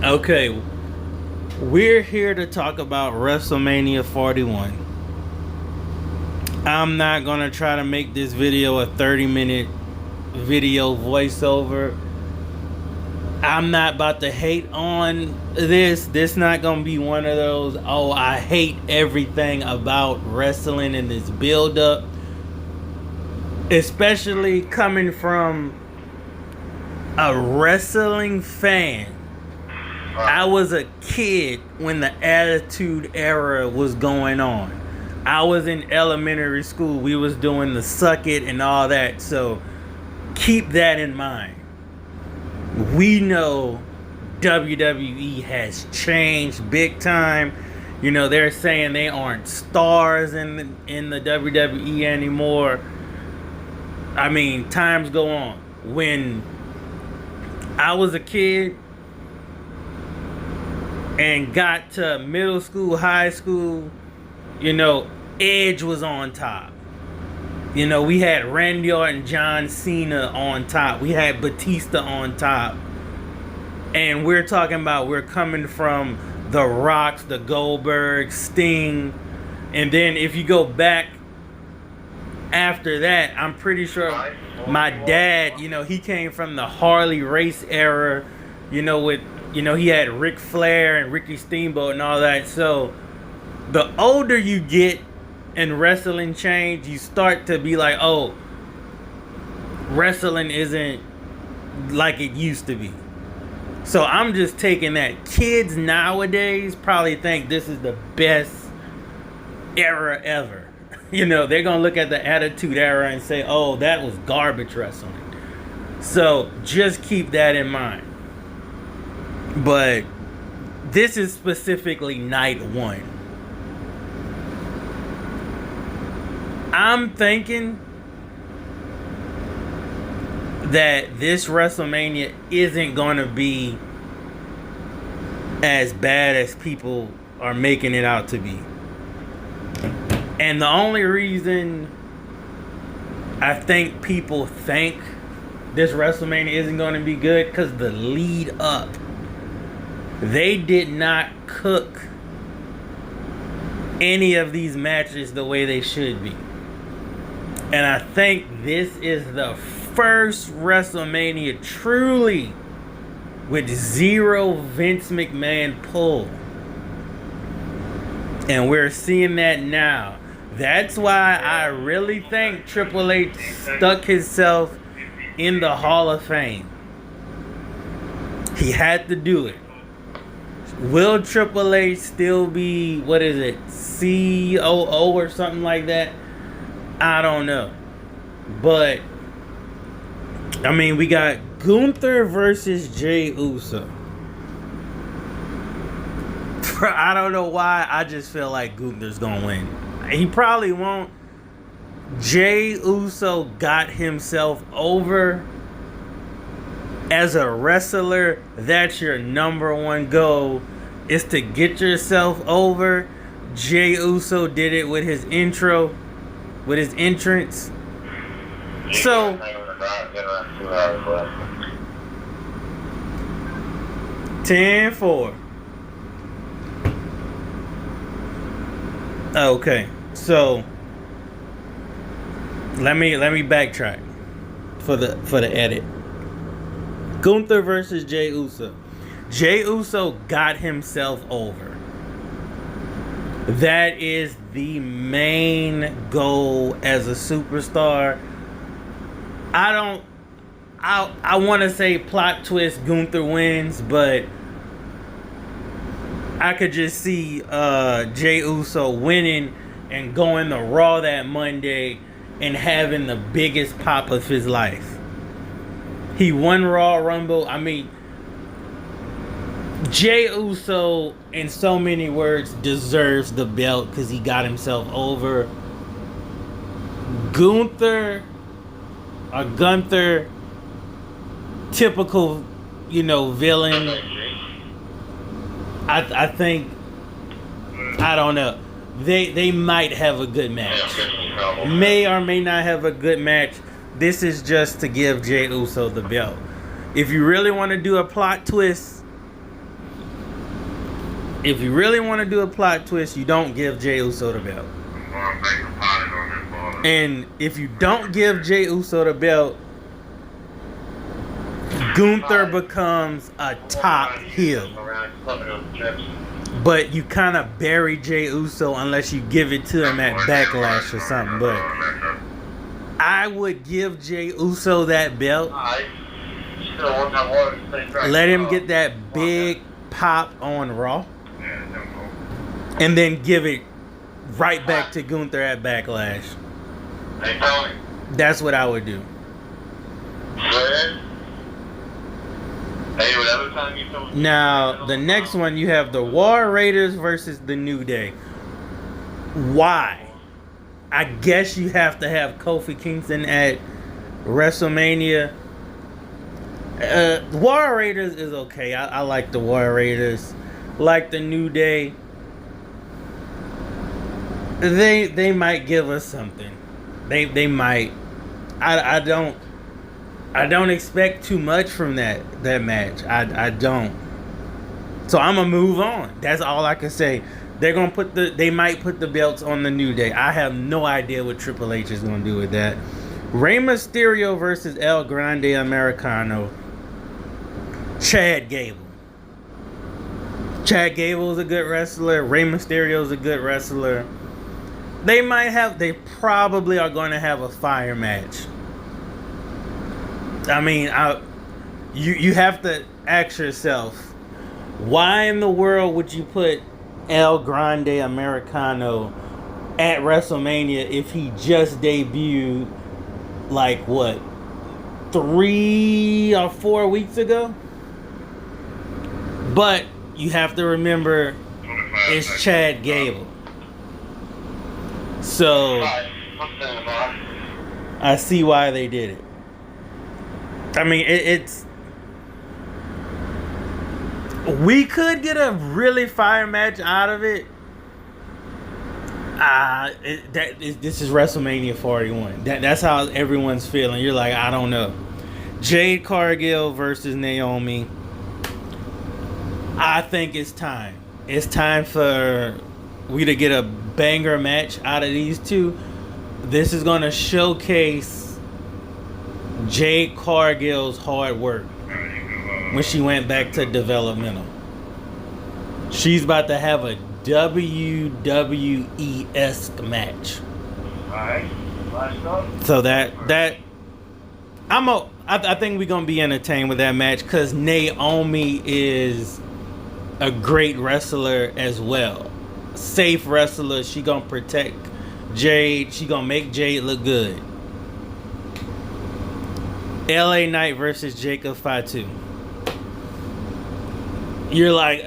Okay, we're here to talk about WrestleMania 41. I'm not gonna try to make this video a 30-minute video voiceover. I'm not about to hate on this. This not gonna be one of those, oh, I hate everything about wrestling and this build-up. Especially coming from a wrestling fan. I was a kid when the Attitude Era was going on. I was in elementary school. We was doing the Suck It and all that. So keep that in mind. We know WWE has changed big time. You know, they're saying they aren't stars in the WWE anymore. I mean, times go on. When I was a kid and got to middle school, high school, you know, Edge was on top. You know, we had Randy Orton, John Cena on top. We had Batista on top. And we're talking about, we're coming from The Rocks, the Goldberg, Sting. And then if you go back after that, I'm pretty sure my dad, you know, he came from the Harley race era, you know, with, you know, he had Ric Flair and Ricky Steamboat and all that. So the older you get and wrestling change, you start to be like, oh, wrestling isn't like it used to be. So I'm just taking that. Kids nowadays probably think this is the best era ever. You know, they're going to look at the Attitude Era and say, oh, that was garbage wrestling. So just keep that in mind. But this is specifically night one. I'm thinking that this WrestleMania isn't going to be as bad as people are making it out to be. And the only reason I think people think this WrestleMania isn't going to be good, because the lead up, they did not cook any of these matches the way they should be. And I think this is the first WrestleMania truly with zero Vince McMahon pull. And we're seeing that now. That's why I really think Triple H stuck himself in the Hall of Fame. He had to do it. Will Triple H still be, what is it, COO or something like that? I don't know. But, I mean, we got Gunther versus Jey Uso. I don't know why. I just feel like Gunther's going to win. He probably won't. Jey Uso got himself over. As a wrestler, that's your number one goal, is to get yourself over. Jey Uso did it with his intro, with his entrance. So, 10-4. Okay, so let me backtrack for the edit. Gunther versus Jey Uso. Jey Uso got himself over. That is the main goal as a superstar. I want to say plot twist, Gunther wins, but I could just see Jey Uso winning and going to Raw that Monday and having the biggest pop of his life. He won Raw Rumble. I mean, Jey Uso, in so many words, deserves the belt because he got himself over. Gunther, typical, you know, villain. I think, I don't know. They might have a good match. May or may not have a good match. This is just to give Jey Uso the belt. If you really want to do a plot twist, If you really want to do a plot twist, you don't give Jey Uso the belt. And if you don't give Jey Uso the belt, Gunther becomes a top heel. But you kind of bury Jey Uso unless you give it to him at Backlash or something. But I would give Jey Uso that belt. Let him get that big pop on Raw. And then give it right back to Gunther at Backlash. That's what I would do. Now, the next one, you have the War Raiders versus the New Day. Why? I guess you have to have Kofi Kingston at WrestleMania. War Raiders is okay. I like the War Raiders. Like the New Day. They might give us something. They might. I don't expect too much from that match. I don't. So I'm gonna move on. That's all I can say. They might put the belts on the New Day. I have no idea what Triple H is gonna do with that. Rey Mysterio versus El Grande Americano. Chad Gable. Chad Gable is a good wrestler. Rey Mysterio is a good wrestler. They probably are going to have a fire match. I mean, you have to ask yourself, why in the world would you put El Grande Americano at WrestleMania if he just debuted, like, what, 3 or 4 weeks ago? But you have to remember, it's Chad Gable. So, I see why they did it. I mean, we could get a really fire match out of it. This is WrestleMania 41. That's how everyone's feeling. You're like, I don't know. Jade Cargill versus Naomi. I think it's time. It's time for we to get a banger match out of these two. This is going to showcase Jade Cargill's hard work when she went back to developmental. She's about to have a WWE-esque match. Alright. So I think we're going to be entertained with that match because Naomi is a great wrestler as well. Safe wrestler. She gonna protect Jade. She gonna make Jade look good. LA Knight versus Jacob Fatu. You're like,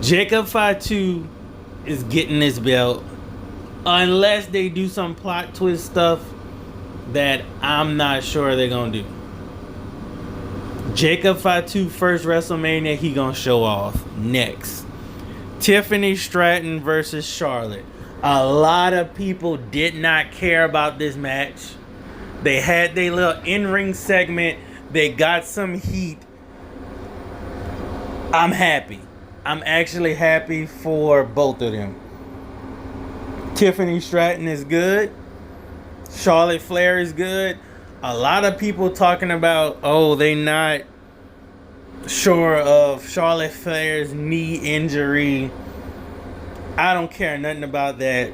Jacob Fatu is getting this belt unless they do some plot twist stuff that I'm not sure they're gonna do. Jacob Fatu first WrestleMania, he gonna show off. Next, Tiffany Stratton versus Charlotte. A lot of people did not care about this match. They had their little in-ring segment. They got some heat. I'm happy. I'm actually happy for both of them. Tiffany Stratton is good. Charlotte Flair is good. A lot of people talking about, they not sure of Charlotte Flair's knee injury. I don't care nothing about that.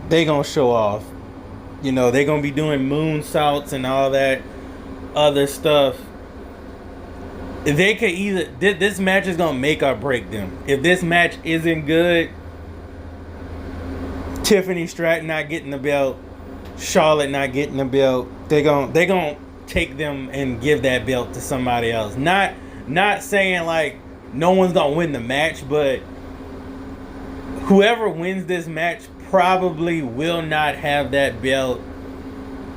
They gonna show off. You know, they gonna be doing moonsaults and all that other stuff. They could either... This match is gonna make or break them. If this match isn't good, Tiffany Stratton not getting the belt, Charlotte not getting the belt, they gon' take them and give that belt to somebody else. Not saying like no one's gonna win the match, but whoever wins this match probably will not have that belt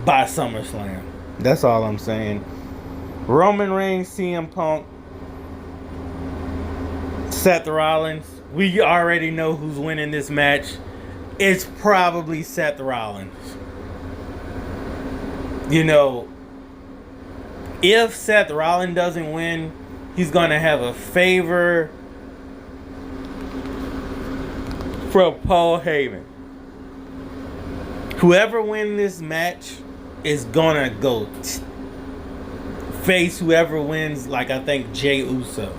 by SummerSlam. That's all I'm saying. Roman Reigns, CM Punk, Seth Rollins. We already know who's winning this match. It's probably Seth Rollins. You know, if Seth Rollins doesn't win, he's going to have a favor from Paul Heyman. Whoever wins this match is gonna go face whoever wins, like I think Jey Uso.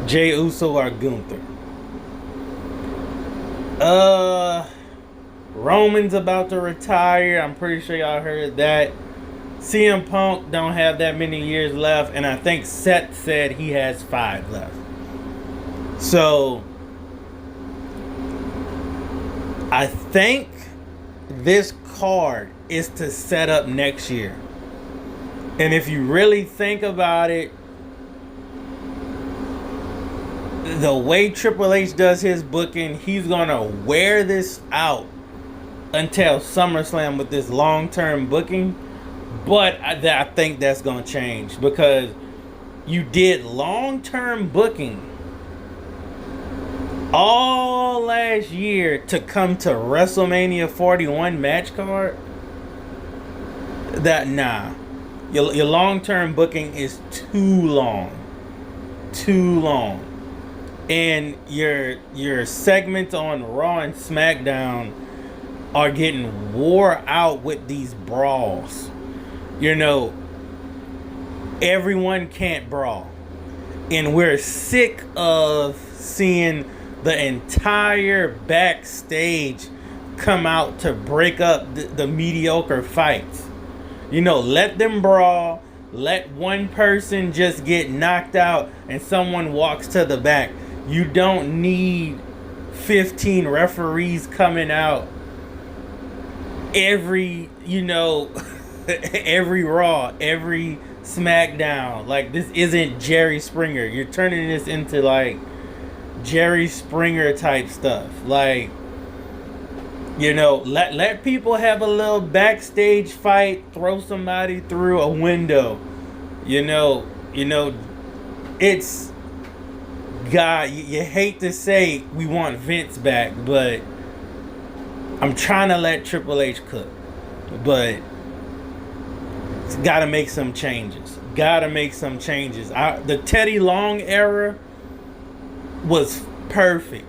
Jey Uso or Gunther. Roman's about to retire. I'm pretty sure y'all heard that. CM Punk don't have that many years left, and I think Seth said he has 5 left. So I think this card is to set up next year. And if you really think about it, the way Triple H does his booking, he's gonna wear this out until SummerSlam with this long-term booking. But I think that's gonna change, because you did long-term booking all last year to come to WrestleMania 41 match card. Your long-term booking is too long. And your segments on Raw and SmackDown are getting wore out with these brawls. You know, everyone can't brawl. And we're sick of seeing the entire backstage come out to break up the mediocre fights. You know, let them brawl. Let one person just get knocked out and someone walks to the back. You don't need 15 referees coming out every Raw, every SmackDown. Like, this isn't Jerry Springer. You're turning this into like Jerry Springer type stuff. Like, let people have a little backstage fight, throw somebody through a window. It's God, you hate to say we want Vince back, but I'm trying to let Triple H cook. But it's got to make some changes. The Teddy Long era was perfect.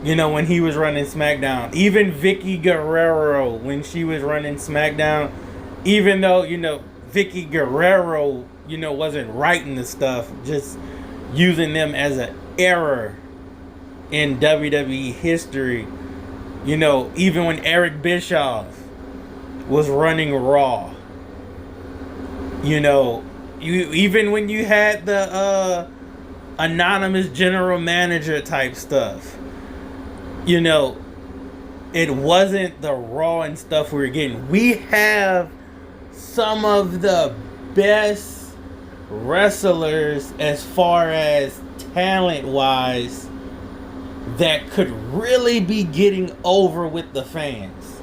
When he was running SmackDown. Even Vicky Guerrero, when she was running SmackDown, even though, Vicky Guerrero, wasn't writing the stuff, just using them as an error in WWE history. Even when Eric Bischoff was running Raw, even when you had the anonymous general manager type stuff, it wasn't the Raw and stuff we were getting. We have some of the best wrestlers as far as talent wise that could really be getting over with the fans,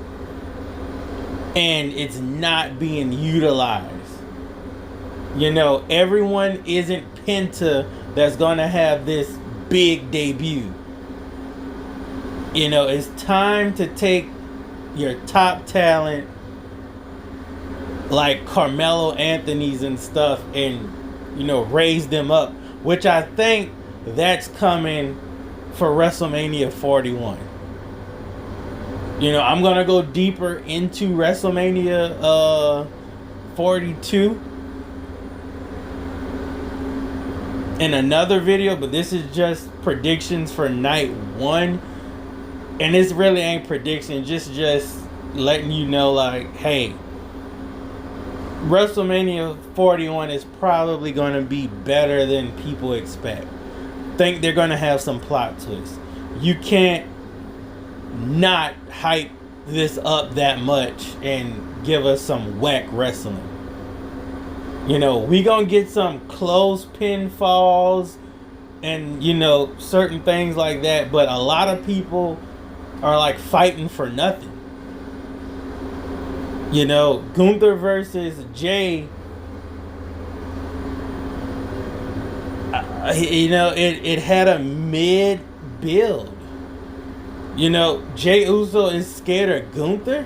and it's not being utilized. Everyone isn't Penta that's gonna have this big debut. It's time to take your top talent like Carmelo Anthony's and stuff and raise them up, which I think that's coming for WrestleMania 41. I'm gonna go deeper into WrestleMania 42 in another video, but this is just predictions for night 1, and this really ain't prediction, just letting you know, like, hey, WrestleMania 41 is probably going to be better than people expect. Think they're going to have some plot twists. You can't not hype this up that much and give us some whack wrestling. We going to get some close pinfalls and, certain things like that, but a lot of people are like fighting for nothing. Gunther versus Jey, it had a mid build. Jey Uso is scared of Gunther,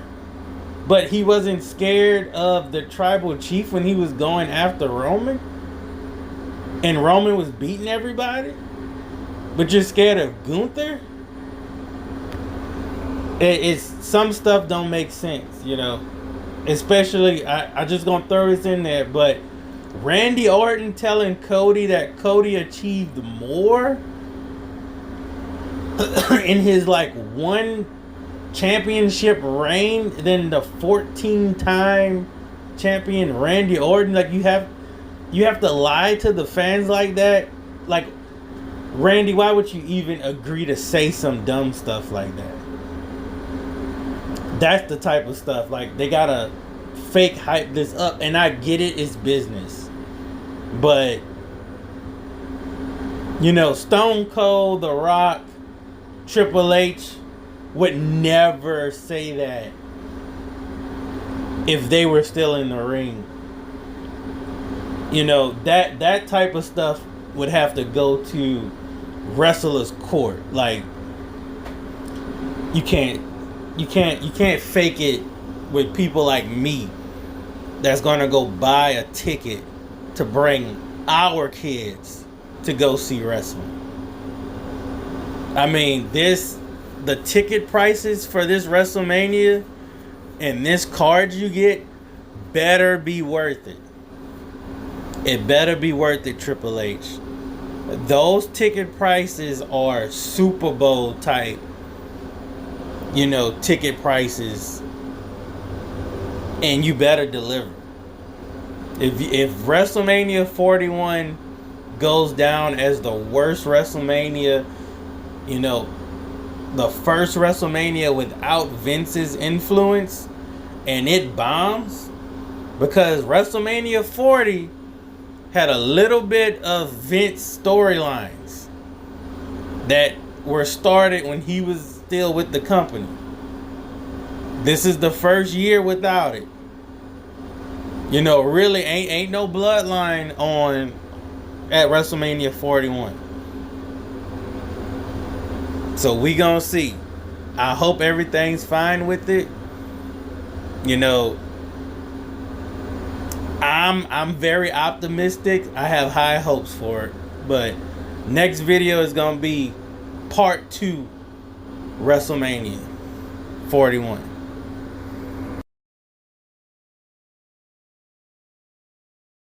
but he wasn't scared of the tribal chief when he was going after Roman, and Roman was beating everybody, but you're scared of Gunther? It's some stuff don't make sense, you know. Especially, I just gonna throw this in there, but Randy Orton telling Cody that Cody achieved more in his like one championship reign than the 14-time champion Randy Orton. Like you have to lie to the fans like that. Like, Randy, why would you even agree to say some dumb stuff like that? That's the type of stuff. Like, they gotta fake hype this up, and I get it, it's business. But, you know, Stone Cold, The Rock, Triple H would never say that if they were still in the ring. You know, that type of stuff would have to go to wrestlers' court. Like, you can't fake it with people like me that's gonna go buy a ticket to bring our kids to go see wrestling. I mean, the ticket prices for this WrestleMania and this card you get better be worth it. It better be worth it, Triple H. Those ticket prices are Super Bowl type, you know, ticket prices, and you better deliver. If WrestleMania 41 goes down as the worst WrestleMania, you know, the first WrestleMania without Vince's influence, and it bombs, because WrestleMania 40 had a little bit of Vince storylines that were started when he was still with the company. This is the first year without it. You know, really ain't no bloodline on at WrestleMania 41. So we gonna see. I hope everything's fine with it. You know, I'm very optimistic. I have high hopes for it. But next video is gonna be part 2 WrestleMania 41.